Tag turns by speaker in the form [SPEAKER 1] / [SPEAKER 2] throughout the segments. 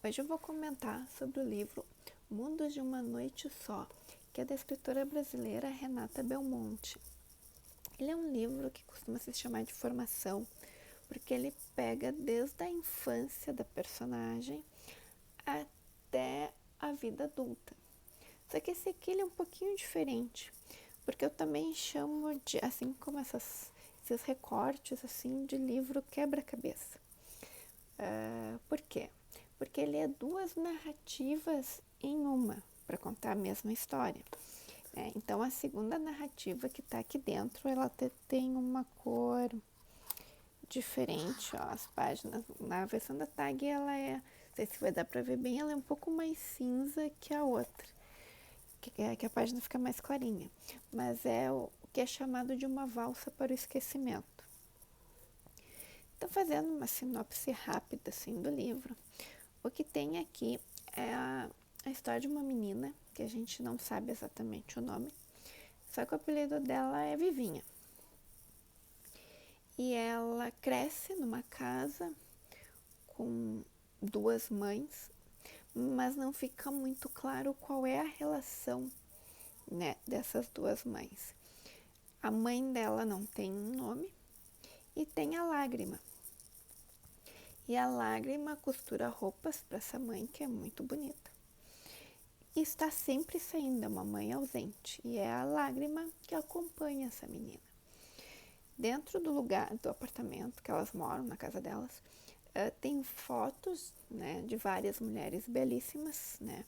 [SPEAKER 1] Hoje eu vou comentar sobre o livro Mundos de uma Noite Só, que é da escritora brasileira Renata Belmonte. Ele é um livro que costuma se chamar de formação, porque ele pega desde a infância da personagem até a vida adulta. Só que esse aqui ele é um pouquinho diferente, porque eu também chamo de, assim como esses recortes assim, de livro quebra-cabeça. Por quê? Porque ele é duas narrativas em uma, para contar a mesma história. Então, a segunda narrativa que está aqui dentro, ela tem uma cor diferente. Ó, as páginas, na versão da tag, ela é, não sei se vai dar para ver bem, ela é um pouco mais cinza que a outra, que a página fica mais clarinha. Mas é o que é chamado de uma valsa para o esquecimento. Então, fazendo uma sinopse rápida assim, do livro, o que tem aqui é a história de uma menina, que a gente não sabe exatamente o nome, só que o apelido dela é Vivinha. E ela cresce numa casa com duas mães, mas não fica muito claro qual é a relação, né, dessas duas mães. A mãe dela não tem um nome e tem a Lágrima. E a Lágrima costura roupas para essa mãe, que é muito bonita. E está sempre saindo, é uma mãe ausente. E é a Lágrima que acompanha essa menina. Dentro do lugar, do apartamento que elas moram, na casa delas, tem fotos, né, de várias mulheres belíssimas, né,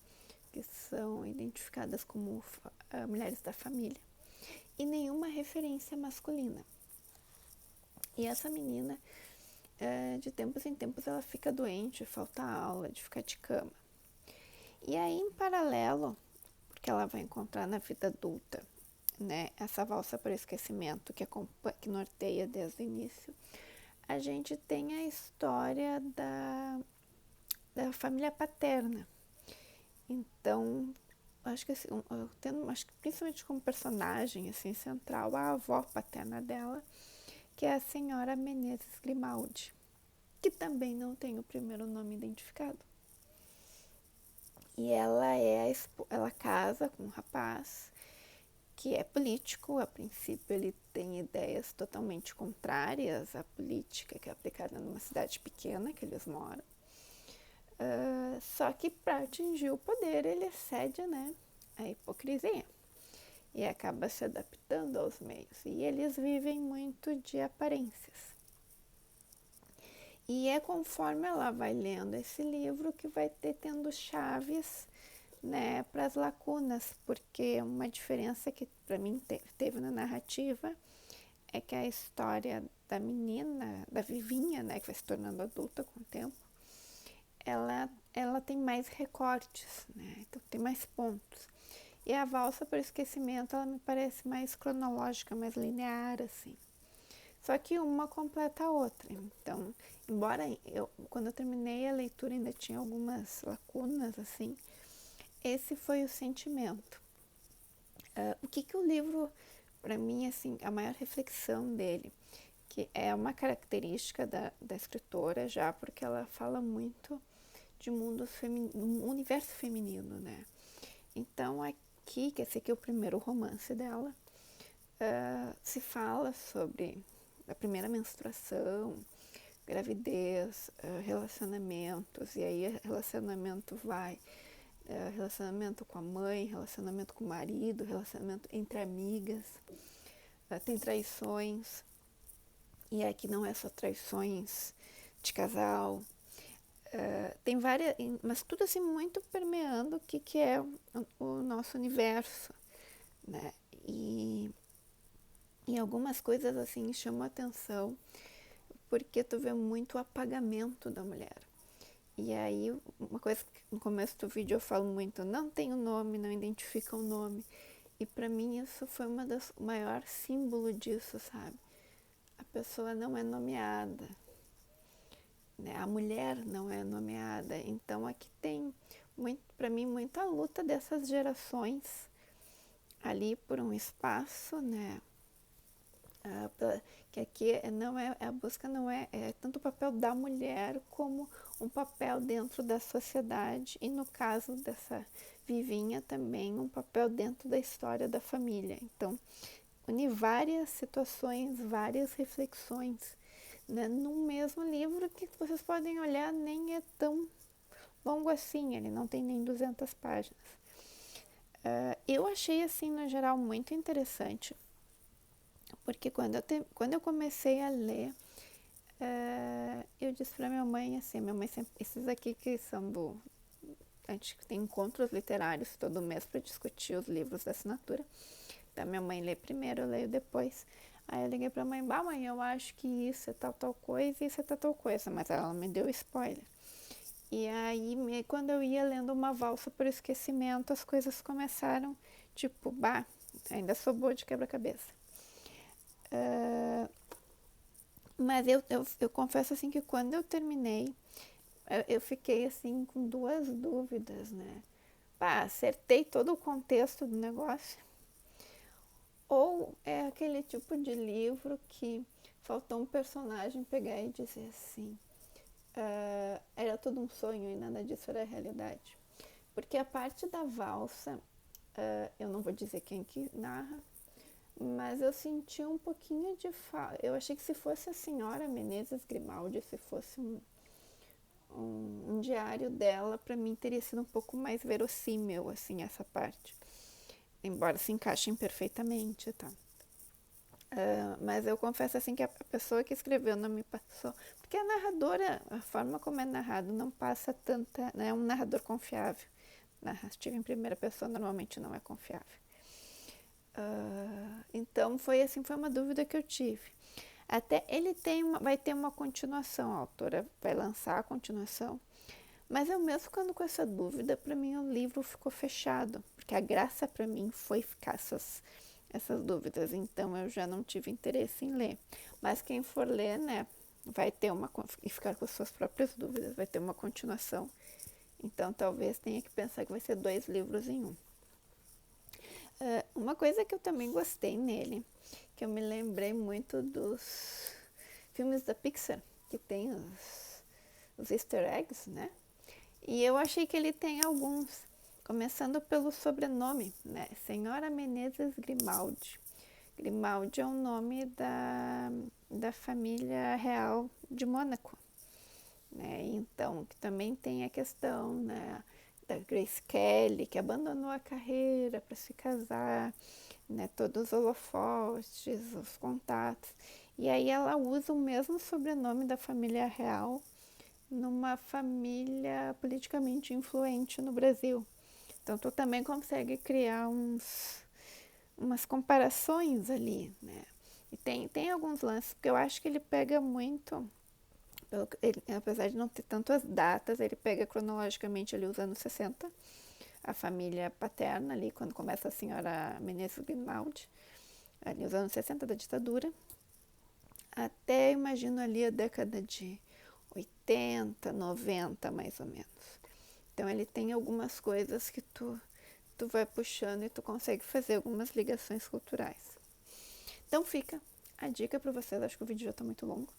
[SPEAKER 1] que são identificadas como mulheres da família. E nenhuma referência masculina. E essa menina, de tempos em tempos, ela fica doente, falta aula, de ficar de cama. E aí, em paralelo, porque ela vai encontrar na vida adulta, né, essa valsa para o esquecimento que norteia desde o início, a gente tem a história da família paterna. Então, acho que assim, acho que principalmente como personagem assim, central, a avó paterna dela, que é a senhora Menezes Grimaldi, que também não tem o primeiro nome identificado. E ela casa com um rapaz que é político. A princípio ele tem ideias totalmente contrárias à política que é aplicada numa cidade pequena que eles moram. Só que para atingir o poder ele excede, né, a hipocrisia e acaba se adaptando aos meios. E eles vivem muito de aparências. E é conforme ela vai lendo esse livro que vai tendo chaves, né, para as lacunas, porque uma diferença que para mim teve na narrativa é que a história da menina, da Vivinha, né, que vai se tornando adulta com o tempo, ela tem mais recortes, né, então tem mais pontos. E a valsa para o esquecimento, ela me parece mais cronológica, mais linear, assim. Só que uma completa a outra. Então, embora quando eu terminei a leitura ainda tinha algumas lacunas, assim, esse foi o sentimento. O que o livro, para mim, assim, a maior reflexão dele, que é uma característica da escritora já, porque ela fala muito de universo feminino, né? Então, aqui, que esse aqui é o primeiro romance dela, se fala sobre a primeira menstruação, gravidez, relacionamentos, e aí relacionamento relacionamento com a mãe, relacionamento com o marido, relacionamento entre amigas, tem traições, e aqui não é só traições de casal, tem várias, mas tudo assim muito permeando o que é o nosso universo, né? E algumas coisas assim chamam a atenção, porque tu vê muito o apagamento da mulher. E aí, uma coisa que no começo do vídeo eu falo muito, não tem o nome, não identifica o nome. E pra mim isso foi o maior símbolo disso, sabe? A pessoa não é nomeada, né? A mulher não é nomeada. Então aqui tem, pra mim, muita luta dessas gerações ali por um espaço, né? que aqui não é, a busca não é tanto o papel da mulher como um papel dentro da sociedade e no caso dessa Vivinha também um papel dentro da história da família. Então, une várias situações, várias reflexões, né, num mesmo livro que vocês podem olhar, nem é tão longo assim, ele não tem nem 200 páginas. Eu achei, assim, no geral, muito interessante, porque quando eu comecei a ler, eu disse para minha mãe, assim, minha mãe sempre, esses aqui que são a gente tem encontros literários todo mês para discutir os livros da assinatura. Então, minha mãe lê primeiro, eu leio depois. Aí eu liguei pra mãe, mãe, eu acho que isso é tal coisa e isso é tal coisa, mas ela me deu spoiler. E aí, quando eu ia lendo Uma Valsa por Esquecimento, as coisas começaram, tipo, ainda sou boa de quebra-cabeça. Mas eu confesso, assim, que quando eu terminei, eu fiquei, assim, com duas dúvidas, né? Acertei todo o contexto do negócio? Ou é aquele tipo de livro que faltou um personagem pegar e dizer assim, era tudo um sonho e nada disso era realidade. Porque a parte da valsa, eu não vou dizer quem que narra, mas eu senti um pouquinho de falta. Eu achei que se fosse a senhora Menezes Grimaldi, se fosse um diário dela, para mim teria sido um pouco mais verossímil, assim, essa parte. Embora se encaixem perfeitamente, tá? Mas eu confesso, assim, que a pessoa que escreveu não me passou. Porque a narradora, a forma como é narrado, não passa tanta. Não é um narrador confiável. Narrativa em primeira pessoa normalmente não é confiável. Então foi assim, foi uma dúvida que eu tive. Até ele vai ter uma continuação, a autora vai lançar a continuação. Mas eu mesmo ficando com essa dúvida, para mim o livro ficou fechado, porque a graça para mim foi ficar essas dúvidas, então eu já não tive interesse em ler. Mas quem for ler, né, vai ter e ficar com as suas próprias dúvidas, vai ter uma continuação. Então talvez tenha que pensar que vai ser 2 livros em um. Uma coisa que eu também gostei nele, que eu me lembrei muito dos filmes da Pixar, que tem os easter eggs, né? E eu achei que ele tem alguns, começando pelo sobrenome, né? Senhora Menezes Grimaldi. Grimaldi é o nome da família real de Mônaco, né? Então, que também tem a questão, né, da Grace Kelly, que abandonou a carreira para se casar, né? Todos os holofotes, os contatos. E aí ela usa o mesmo sobrenome da família real numa família politicamente influente no Brasil. Então tu também consegue criar umas comparações ali, né? E tem alguns lances, porque eu acho que ele pega muito, apesar de não ter tantas datas, ele pega cronologicamente ali os anos 60, a família paterna ali, quando começa a senhora Menezes Grimaldi, ali os anos 60 da ditadura, até imagino ali a década de 80, 90 mais ou menos. Então ele tem algumas coisas que tu vai puxando e tu consegue fazer algumas ligações culturais. Então fica a dica para vocês, acho que o vídeo já está muito longo,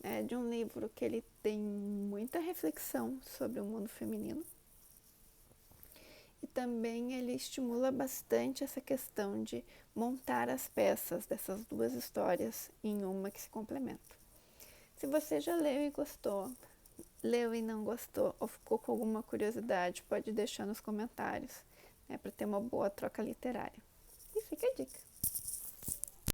[SPEAKER 1] né, de um livro que ele tem muita reflexão sobre o mundo feminino e também ele estimula bastante essa questão de montar as peças dessas duas histórias em uma que se complementa. Se você já leu e gostou, leu e não gostou ou ficou com alguma curiosidade, pode deixar nos comentários, né, para ter uma boa troca literária. E fica a dica.